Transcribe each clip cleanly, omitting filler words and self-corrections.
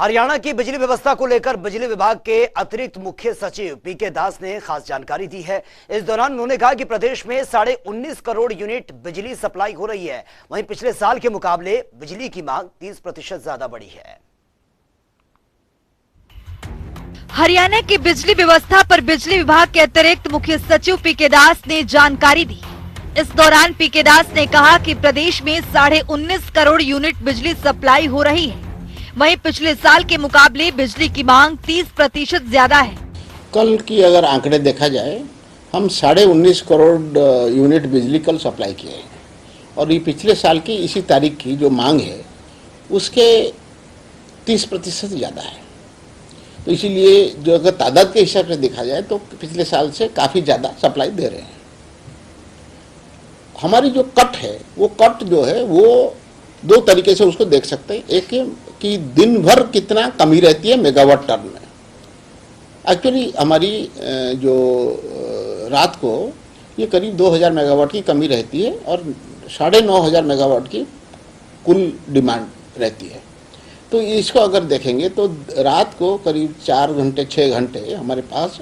हरियाणा की बिजली व्यवस्था को लेकर बिजली विभाग के अतिरिक्त मुख्य सचिव पीके दास ने खास जानकारी दी है। इस दौरान उन्होंने कहा कि प्रदेश में 19.5 करोड़ यूनिट बिजली सप्लाई हो रही है। वहीं पिछले साल के मुकाबले बिजली की मांग 30% ज्यादा बढ़ी है। हरियाणा की बिजली व्यवस्था पर बिजली विभाग के अतिरिक्त मुख्य सचिव पीके दास ने जानकारी दी। इस दौरान पीके दास ने कहा कि प्रदेश में 19.5 करोड़ यूनिट बिजली सप्लाई हो रही है। वहीं पिछले साल के मुकाबले बिजली की मांग 30% ज्यादा है। कल की अगर आंकड़े देखा जाए, हम 19.5 करोड़ यूनिट बिजली कल सप्लाई किए हैं और ये पिछले साल की इसी तारीख की जो मांग है उसके 30% ज़्यादा है। तो इसीलिए जो अगर तादाद के हिसाब से देखा जाए तो पिछले साल से काफ़ी ज़्यादा सप्लाई दे रहे हैं। हमारी जो कट है वो कट जो है वो दो तरीके से उसको देख सकते हैं। एक कि दिन भर कितना कमी रहती है मेगावाट टर्न में। एक्चुअली हमारी जो रात को ये करीब 2000 मेगावाट की कमी रहती है और 9,500 मेगावाट की कुल डिमांड रहती है। तो इसको अगर देखेंगे तो रात को करीब 4 घंटे 6 घंटे हमारे पास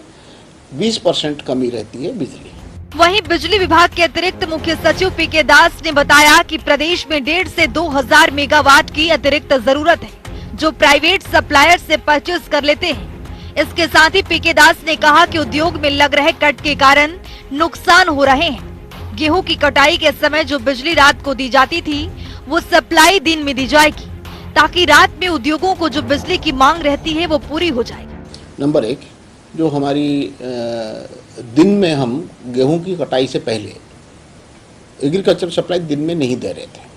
20% कमी रहती है बिजली। वहीं बिजली विभाग के अतिरिक्त मुख्य सचिव पीके दास ने बताया कि प्रदेश में 1,500 से 2,000 मेगावाट की अतिरिक्त जरूरत है, जो प्राइवेट सप्लायर से परचेज कर लेते हैं। इसके साथ ही पीके दास ने कहा कि उद्योग में लग रहे कट के कारण नुकसान हो रहे हैं। गेहूं की कटाई के समय जो बिजली रात को दी जाती थी वो सप्लाई दिन में दी जाएगी, ताकि रात में उद्योगों को जो बिजली की मांग रहती है वो पूरी हो जाएगी। नंबर 1, जो हमारी दिन में हम गेहूं की कटाई से पहले एग्रीकल्चर सप्लाई दिन में नहीं दे रहे थे।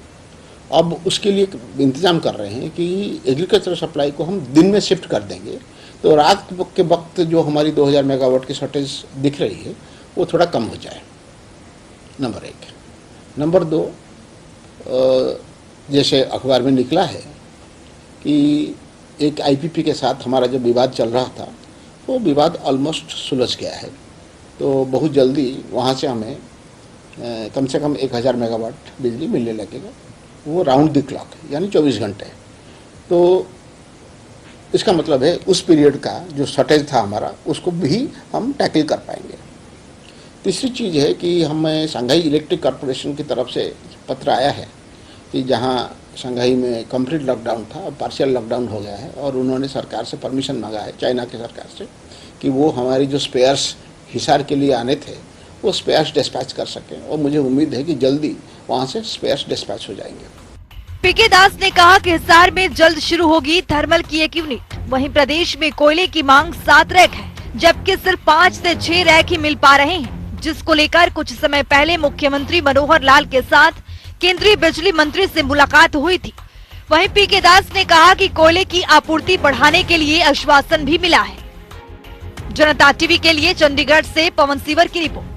अब उसके लिए इंतज़ाम कर रहे हैं कि एग्रीकल्चर सप्लाई को हम दिन में शिफ्ट कर देंगे, तो रात के वक्त जो हमारी 2000 मेगावाट की शॉर्टेज दिख रही है वो थोड़ा कम हो जाए। नंबर 1। नंबर 2, जैसे अखबार में निकला है कि एक IPP के साथ हमारा जो विवाद चल रहा था वो विवाद ऑलमोस्ट सुलझ गया है। तो बहुत जल्दी वहाँ से हमें कम से कम 1000 मेगावाट बिजली मिलने लगेगा, वो राउंड द क्लॉक यानी 24 घंटे। तो इसका मतलब है उस पीरियड का जो शॉर्टेज था हमारा उसको भी हम टैकल कर पाएंगे। तीसरी चीज़ है कि हमें शंघाई इलेक्ट्रिक कॉरपोरेशन की तरफ से पत्र आया है कि जहाँ शंघाई में कंप्लीट लॉकडाउन था, पार्शियल लॉकडाउन हो गया है और उन्होंने सरकार से परमिशन मांगा है, चाइना की सरकार से, कि वो हमारी जो स्पेयर्स हिसार के लिए आने थे वो स्पेयर्स डिस्पैच कर सकें। और मुझे उम्मीद है कि जल्दी वहाँ से स्पेयर्स डिस्पैच हो जाएंगे। पीके दास ने कहा कि हिसार में जल्द शुरू होगी थर्मल की एक यूनिट। वहीं प्रदेश में कोयले की मांग 7 रैक है, जबकि सिर्फ 5 से 6 रैक ही मिल पा रहे हैं, जिसको लेकर कुछ समय पहले मुख्यमंत्री मनोहर लाल के साथ केंद्रीय बिजली मंत्री से मुलाकात हुई थी। वहीं पीके दास ने कहा कि कोयले की आपूर्ति बढ़ाने के लिए आश्वासन भी मिला है। जनता टीवी के लिए चंडीगढ़ से पवन सिवर की रिपोर्ट।